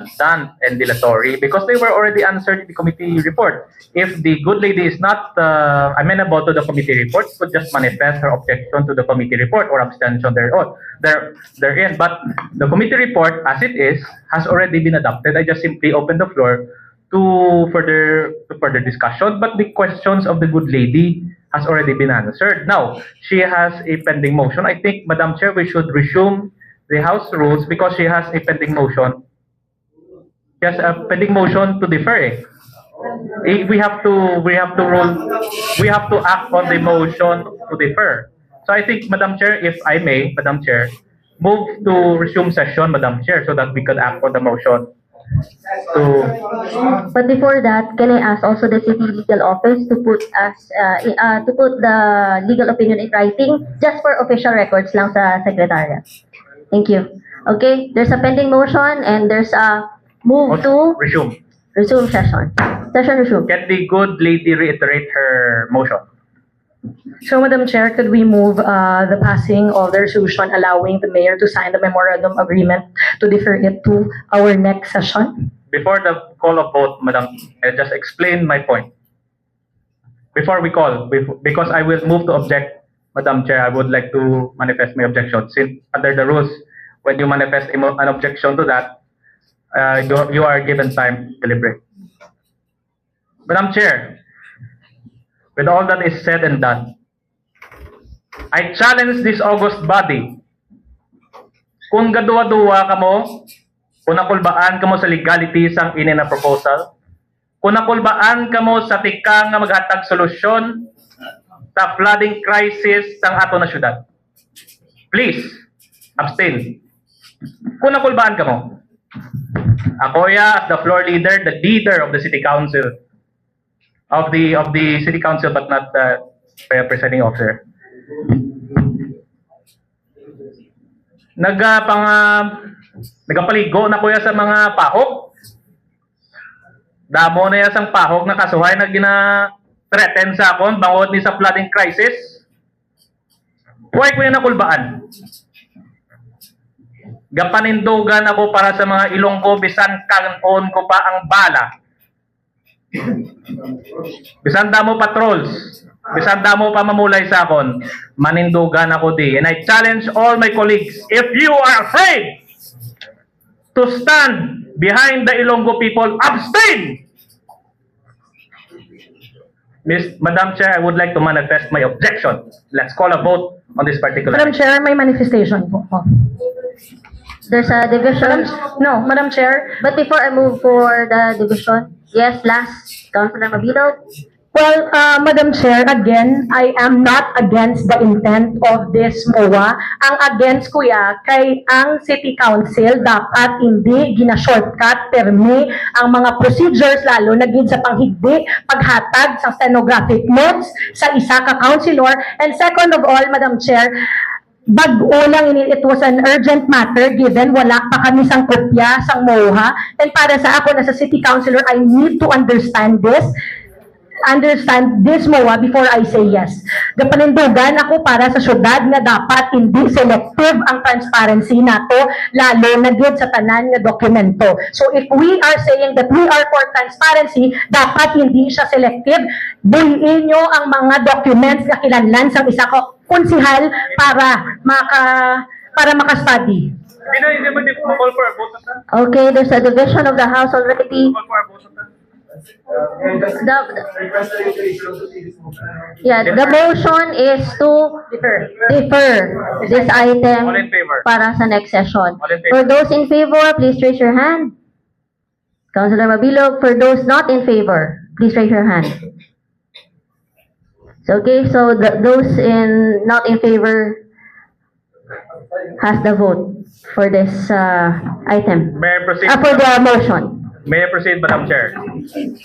redundant and dilatory because they were already answered in the committee report. If the good lady is not amenable to the committee report, she could just manifest her objection to the committee report or abstention therein. But the committee report, as it is, has already been adopted. I just simply open the floor to further discussion. But the questions of the good lady has already been answered. Now, she has a pending motion. I think, Madam Chair, we should resume the House rules because she has a pending motion. She has a pending motion to defer. We have to act on the motion to defer. So I think, Madam Chair, if I may, Madam Chair, move to resume session, Madam Chair, so that we could act on the motion. But before that, can I ask also the city legal office to put the legal opinion in writing just for official records lang sa secretariat? Thank you. Okay, there's a pending motion and there's a move to resume session. Session resume. Can the good lady reiterate her motion? So, Madam Chair, could we move the passing of the resolution allowing the mayor to sign the memorandum agreement to defer it to our next session? Before the call of vote, Madam, I'll just explain my point. Before we call, because I will move to object, Madam Chair, I would like to manifest my objection. Since under the rules, when you manifest an objection to that, you are given time to deliberate. Madam Chair, with all that is said and done, I challenge this august body. Kung gaduwa-duwa ka mo, kung nakulbaan ka mo sa legality sang ini na proposal, kung nakulbaan ka mo sa tika nga maghatag solusyon sa flooding crisis sang ato na syudad, please, abstain. Kung nakulbaan ka mo, ako as the floor leader, the leader of the city council, of the city council, but not the presiding officer. Nagapaligo na kuya sa mga pahog. Damo na yasang pahog na kasuhay na gina-threaten sa akon bangod ni sa flooding crisis. Huwag ko yung nakulbaan. Gapanindugan ako para sa mga Ilonggo, bisan kanon ko pa ang bala. Bisan damo patrols, bisan damo pa mamulay sa akon, manindugan ako di. And I challenge all my colleagues, if you are afraid to stand behind the Ilonggo people, abstain! Madam Chair, I would like to manifest my objection. Let's call a vote on this particular. Madam Chair, may manifestation po. There's a division. No, Madam Chair. But before I move for the division, yes, last, Councilor Mabito. Well, Madam Chair, again, I am not against the intent of this MOA. Ang against kuya, kay ang City Council dapat hindi gina-shortcut, permi ang mga procedures, lalo na gid sa panghigdi, paghatag sa stenographic notes sa isa ka councilor. And second of all, Madam Chair, bago lang it was an urgent matter given wala pa kami sang kopya sang MOA, and para sa ako na sa city councilor, I need to understand this MOA before I say yes. Gapanindugan ako para sa syudad nga dapat hindi selective ang transparency nato, lalo na gid sa tanan nga dokumento. So if we are saying that we are for transparency, dapat hindi siya selective. Buhiin nyo ang mga documents nga kinahanglan sang isa ko konsihal para maka-study. Okay, there's a division of the House already. The motion is to defer this item All in favor. para sa next session. All in favor. For those in favor, please raise your hand. Councilor Mabilog, for those not in favor, please raise your hand. So, okay, so those not in favor has the vote for this item. May I proceed? For the motion. May I proceed, Madam Chair? Consider